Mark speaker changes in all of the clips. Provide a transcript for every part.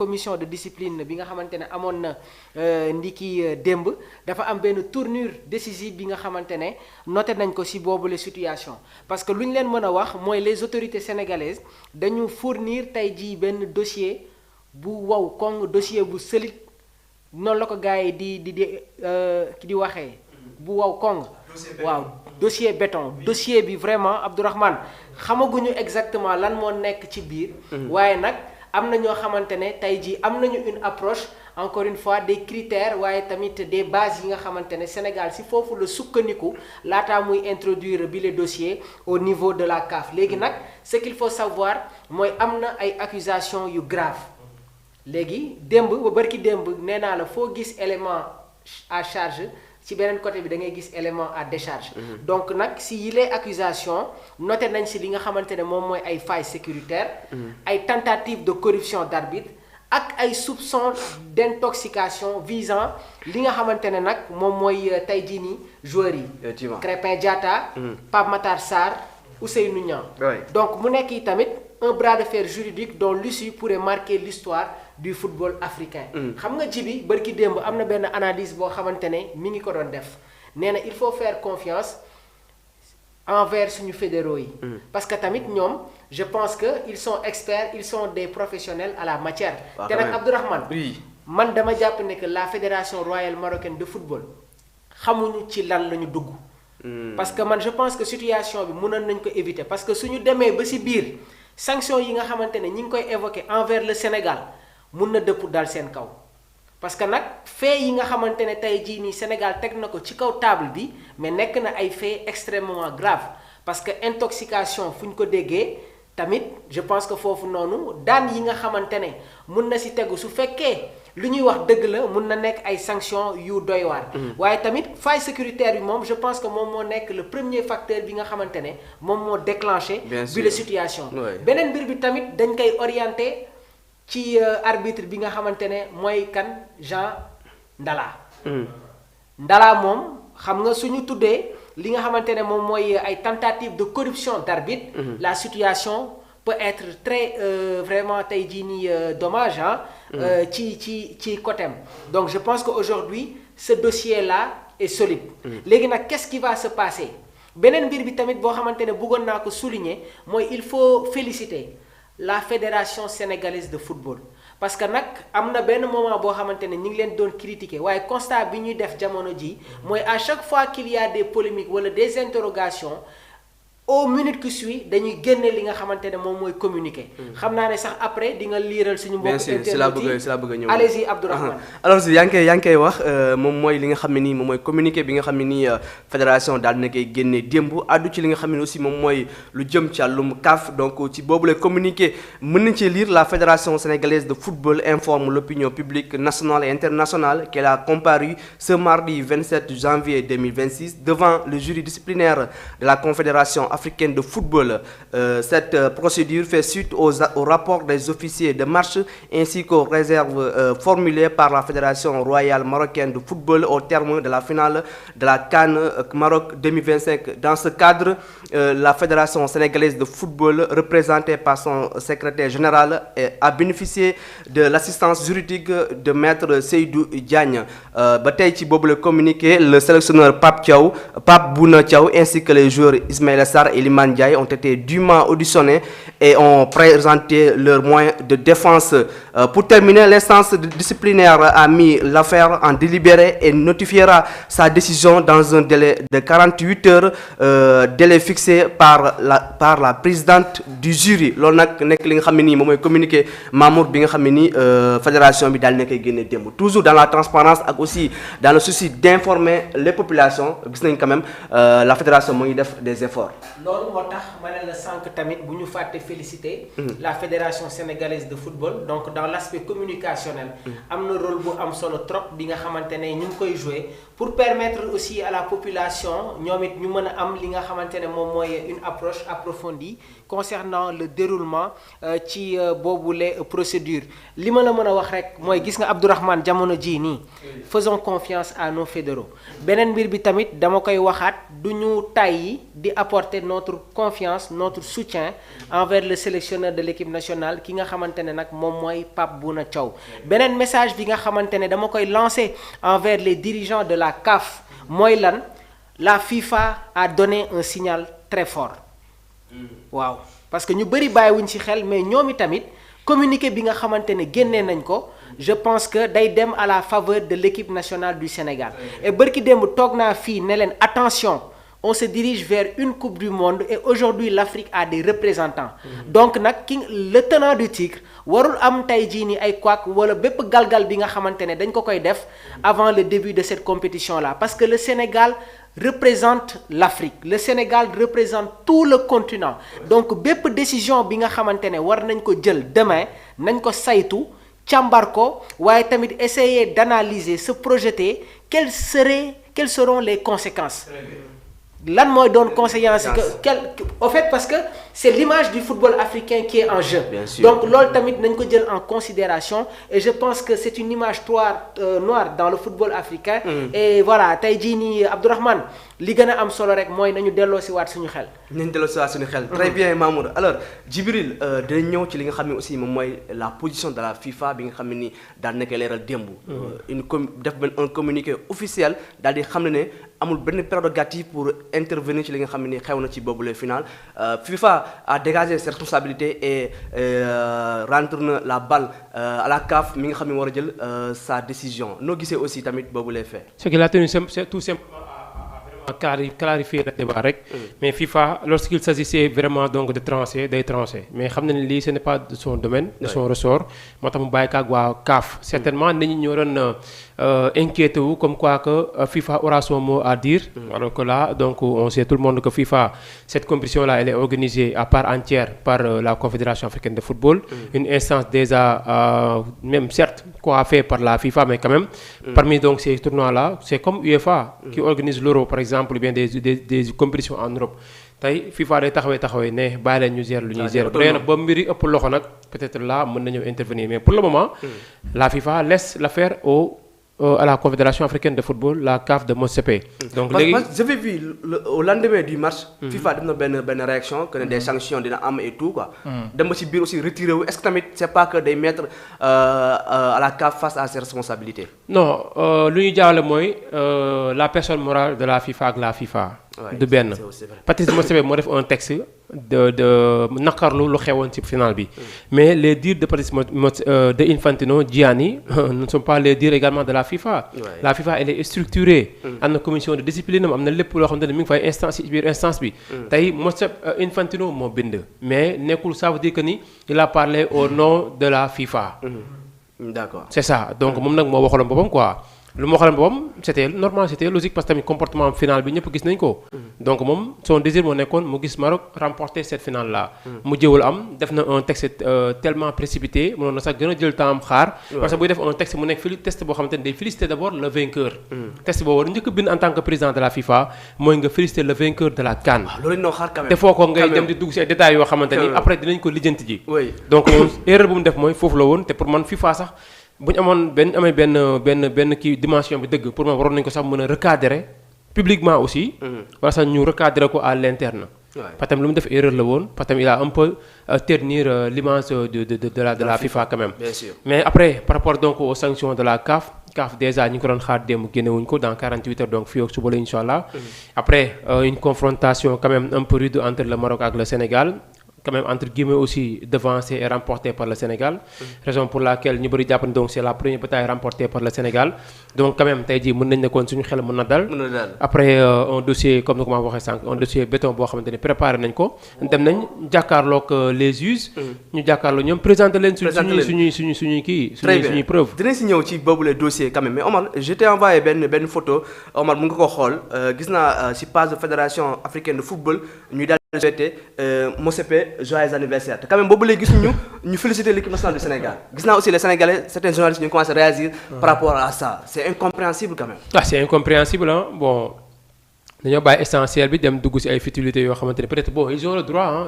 Speaker 1: commission de discipline bi nga xamante ne amoon na ndiki démb dafa am benn tournure décisive bi nga xamante ne noté nañ ko ci boobule situation parce que lu ñu leen mën a wax mooy les autorités sénégalaises dañu fournir tey jii benn dossier bu wow koŋ dossier bu solide noonu la ko gars yi di waxee bu wow koŋ waaw dossier béton dossier bi vraiment Abdourahmane xamaguñu exactement lan moo nekk ci biir waaye nag am na ñoo xamante ne tey jii am nañu une approche encore une fois des critères waaye tamit des bases yi nga xamante ne Sénégal si foofu la sukkandiku laataa muy introduire bi le dossier au niveau de la CAF léegi nag ce qu'il faut savoir mooy am na ay accusations yu grave léegi démb ba barki démb nee naa la foo gis élément à charge ci beneen côté bi da ngay gis élément à décharge donc nag si yile accusation noté nañ si li nga xamante ne moom mooy ay failles sécuritaires ay tentatives de corruption d'arbitre ak ay soupçons d'intoxication visant li nga xamante ne nag moom mooy tey jii nii joueurs yi Crépin Diatta Pape Matar Sarr Ousseynou Niang donc mu nekk yi tamit un bras de fer juridique dont l'issue pourrait marquer l'histoire du football africain xam nga ji bi bërki démb am na benn analyse boo xamante ne mi ngi ko doon def nee na il faut faire confiance envers suñu fédéraux yi parce que tamit ñoom je pense que ils sont experts ils sont des professionnels à la matière te nag Abdourahmane man dama jàpp ne que la fédération royale marocaine de football xamuñu ci lan la ñu dugg parce que man je pense que situation bi mënoon nañ ko éviter parce que suñu demee ba ci biir sanction yi nga xamante ne ñi ngi koy évoquer envers le Sénégal mun na dëpp dal seen kaw parce que nag fait yi nga xamante ne tey jii nii Sénégal teg na ko ci kaw table bi mais nekk na ay fait extrêmement grave parce que intoxication fu ñu ko déggee tamit je pense que foofu noonu daan yi nga xamante ne mun na ci tegu su fekkee lu ñuy wax dëgg la mun na nekk ay sanctions yu doy waar waaye tamit faille sécuritaire bi moom je pense que moom moo nekk le premier facteur bi nga xamante ne moom moo déclenché bi la situation beneen mbir bi tamit dañ koy orienté ci arbitre bi nga xamante ne mooy kan Jean Ndala Ndala moom xam nga suñu tuddee li nga xamante ne moom mooy ay tentative de corruption d'arbitre la situation peut être très vraiment tey jii nii dommage ci côté am donc je pense que aujourd'hui ce dossier là est solide léegi nag qu'est-ce qui va se passer beneen mbir bi tamit boo xamante ne bëggoon naa ko souligner mooy il faut féliciter la fédération sénégalaise de football parce que nag am na benn moment boo xamante ne ñu ngi leen doon critiquer waaye constat bi ñuy def jamono ji mooy à chaque fois qu'il y a des polémiques wala des interrogations aux minutes qui suivent dañuy génne li nga xamante ne moom mooy communiquer. xam naa ne sax après di nga liiral suñu mbokk internet
Speaker 2: si la bëgg a ñëw
Speaker 1: allez-y Abdourahmane.
Speaker 2: alors si yaa ngi koy wax moom mooy li nga xam ne nii moom mooy communiqué bi nga xam ne nii fédération daal na koy génne démb addu ci li nga xam ne aussi moom mooy lu jëm ci àllum CAF donc ci boobu la communiqué mën nañ ci lire la fédération sénégalaise de football informe l'opinion publique nationale et internationale qu'elle a comparu ce mardi 27 janvier 2026 devant le jury disciplinaire de la confédération africaine de football. Cette procédure fait suite au rapport des officiers de marche ainsi qu'aux réserves formulées par la Fédération royale marocaine de football au terme de la finale de la CAN Maroc 2025. Dans ce cadre, la Fédération sénégalaise de football, représentée par son secrétaire général, a bénéficié de l'assistance juridique de maître Seydou Diagne. Ba tey ci boobu la communiqué, le sélectionneur Pape Bouna Thiaw ainsi que les joueurs Ismaïla Sarr et Iliman Ndiaye ont été dûment auditionnés et ont présenté leurs moyens de défense. Pour terminer, l'instance disciplinaire a mis l'affaire en délibéré et notifiera sa décision dans un délai de 48 heures, délai fixé par la présidente du jury. loolu nag nekk li nga xam ne nii moom mooy communiqué Mamour bi nga xam ne nii fédération bi daal na koy génne démb toujours dans la transparence ak aussi dans le souci d'informer les populations gis nañ quand même la fédération mu ngi def des efforts.
Speaker 1: loolu moo tax ma ne la sànq tamit bu ñu fàtte féliciter la fédération sénégalaise de football donc dans l'aspect communicationnel am na rôle bu am solo trop bi nga xamante ne ñu ngi koy jouer pour permettre aussi à la population ñoom it ñu mën a am li nga xamante ne moom mooy une approche approfondie concernant le déroulement ci boobule procédure li ma la mën a wax rek mooy gis nga Abdourahmane jamono jii nii faisons confiance à nos fédéraux beneen mbir bi tamit dama koy waxaat du ñu tàyyi di apporter notre confiance notre soutien envers le sélectionneur de l'équipe nationale ki nga xamante ne nag moom mooy Pape Bouna Thiaw beneen message bi nga xamante ne dama koy lancer envers les dirigeants de la CAF mooy lan la FIFA a donné un signal très fort waaw parce que ñu bëri bàyyiwuñ ci xel mais ñoom itamit communiqué bi nga xamante ne génnee nañ ko je pense que day dem à la faveur de l'équipe nationale du Sénégal et bërki démb toog naa fii ne leen attention on se dirige vers une coupe du monde et aujourd'hui l'Afrique a des représentants donc nag le tenant du titre warul am tey jii ni ay couac wala bépp galgal bi nga xamante ne dañ ko koy def avant le début de cette compétition là parce que le Sénégal représente l'Afrique le Sénégal représente tout le continent donc bépp décision bi nga xamante ne war nañ ko jël demain nañ ko saytu càmbar ko waaye tamit essayer d'analyser se projeter quelles seront les conséquences lan mooy doon conséquence au fait parce que c'est l'image du football africain qui est en jeu donc loolu tamit nañ ko jël en considération et je pense que c'est une image noire dans le football africain et voilà tey jii nii Abdourahmane li gën a am solo rek mooy nañu delloo si waat suñu xel
Speaker 2: très bien Mamour alors Djibril dinañ ñëw ci li nga xam ne aussi moom mooy la position de la FIFA bi nga xam ne ni daal na koy leeral démb def benn un communiqué officiel daal di xam ne amul benn prérogative pour intervenir ci li nga xam ne ni xew na ci boobule final FIFA a dégagé ses responsabilités et rentre na la balle à la CAF mi nga xam ne war a jël sa décision noo gisee aussi tamit boobule fait.
Speaker 3: Ce qu'il a tenu c'est tout simplement clarifier le débat rek mais FIFA lorsqu'il s'agissait vraiment donc de trancher day trancher mais xam na ne lii ce n'est pas de son domaine de son ressort moo tax mu bàyyi ko ak waa CAF certainement nit ñi ñoo doon inquiété wu comme quoi que FIFA aura son mot à dire alors que là donc on sait tout le monde que FIFA cette compétition là elle est organisée à part entière par la Confédération africaine de football une instance déjà même certes coiffée par la FIFA mais quand même parmi donc ces tournois là c'est comme UEFA qui organise l'Euro par exemple ou bien des compétitions en Europe tey FIFA day taxawee ne bàyyi leen ñu gérer lu ñuy gérer bu dee nag ba mbiri ëpp loxo nag peut-être là mën nañoo intervenir mais pour le moment la FIFA laisse l'affaire à la Confédération africaine de football la CAF de Motsepe. Donc léegi
Speaker 2: j'avais vu au lendemain du match. FIFA def na benn réaction que ne des sanctions dina am et tout quoi. dem ba ci biir aussi retiré wu est-ce que tamit c'est pas que day mettre à la CAF face à ses responsabilités.
Speaker 3: Non lu ñu jaawale mooy la personne morale de la FIFA ak la FIFA. du benn Patrice Motsepe moo def un texte de naqarlu lu xewoon ci final bi mais les dires de Patrice de Infantino Gianni ne sont pas les dires également de la FIFA. La FIFA elle est structurée. am na commission de discipline am na lépp loo xamante ne mi ngi fay instance ci biir instance bi. tey Motsepe Infantino moo bind mais nekkul ça veut dire que ni il a parlé au nom de la FIFA.
Speaker 2: D'accord
Speaker 3: c'est ça donc moom nag moo waxaloon boppam quoi. lu ma waxaloon boppam c'était normal c'était logique parce que tamit comportement final bi ñëpp gis nañ ko. donc moom son désir moo nekkoon mu gis Maroc remporter cette finale là. mu jëwul am def na un texte tellement précipité mënoon na sax gën a jël temps am xaar. parce que buy def un texte mu nekk test boo xamante ne day féliciter d'abord le vainqueur. test boobu war njëkk a bind en tant que président de la FIFA mooy nga féliciter le vainqueur de la CAN.
Speaker 2: loolu noo xaar quand même.
Speaker 3: te foo ko ngay dem di dugg ci ay détails yoo xamante ni après dinañ ko lijjanti ji. donc erreur bu mu def mooy foofu la woon te pour man FIFA sax. bu ñu amee benn kii dimension bi dëgg pour moi waroon nañu ko sax mën a recadrer publiquement aussi. wala sax ñu recadrer ko à l'interne. parce que lu mu def erreur la woon parce que il a un peu ternir l'image de la FIFA quand même.
Speaker 2: Bien sûr.
Speaker 3: Mais après par rapport donc aux sanctions de la CAF déjà ñu ngi ko doon xaar démb génnewuñ ko dans 48 heures donc fii ak suba la inchallah. Après une confrontation quand même un peu rude entre le Maroc ak le Sénégal. Quand même entre guillemets aussi devancé et remporté par le Sénégal. Raison pour laquelle ñu bëri jàpp ne donc c'est la première bataille remportée par le Sénégal. Donc quand même tey jii mën nañ ne kon suñu xel mën na dal. Après un dossier comme ni ko ma waxee sànq un dossier béton boo xamante ne préparé nañ ko. dem nañ jàkkaarloog les juges. ñu jàkkaarloo ñoom présenter leen. suñuy kii. suñuy preuve.
Speaker 2: dinañ si ñëw ci boobule dossier quand même mais Omar je t'ai envoyé benn photo Omar mu nga ko xool gis naa si page de fédération africaine de football ñuy daal souhaité Motsepe joyeux anniversaire te quand même boobu léegi gisuñu ñu féliciter l'équipe nationale du Sénégal gis naa aussi les Sénégalais certains journalistes ñu commencé à réagir par rapport à ça c'est incompréhensible quand même.
Speaker 3: C'est incompréhensible hein bon dañoo bàyyi essentiel bi dem dugg ci ay futilités yoo xamante ne peut-être bon ils ont le droit ah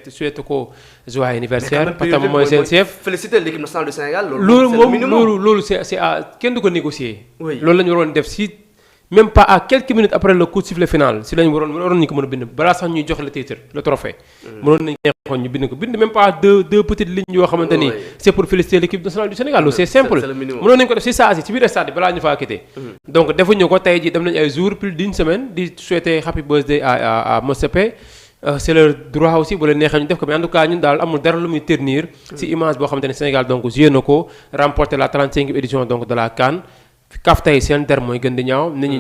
Speaker 3: souhaité ko joyeux anniversaire parce que moom mooy seen chef.
Speaker 2: féliciter l'équipe nationale du Sénégal
Speaker 3: loolu c'est à kenn du ko négocier.
Speaker 2: Oui
Speaker 3: loolu la ñu waroon def ci même pas à quelques minutes après le coup de sifflet final si lañ waroon ñu ko mën a bind balaa sax ñuy joxe le titre le trophée mënoon nañ neexoon ñu bind ko bind même pas deux petites lignes yoo xamante ni c'est pour féliciter l'équipe nationale du Sénégal loolu c'est simple mënoon nañ ko def si saa si biir stade bi balaa ñu faa quitté donc defuñu ko tey ji dem nañ ay jours plus d'une semaine di souhaiter happy birthday à Motsepe c'est leur droit aussi bu leen neexee ñu def ko mais en tout cas ñun daal amul dara lu muy ternir ci image boo xamante ne Sénégal donc joué na ko remporter la 35e édition donc de la CAN CAF tey seen der mooy gën di ñaaw nit ñi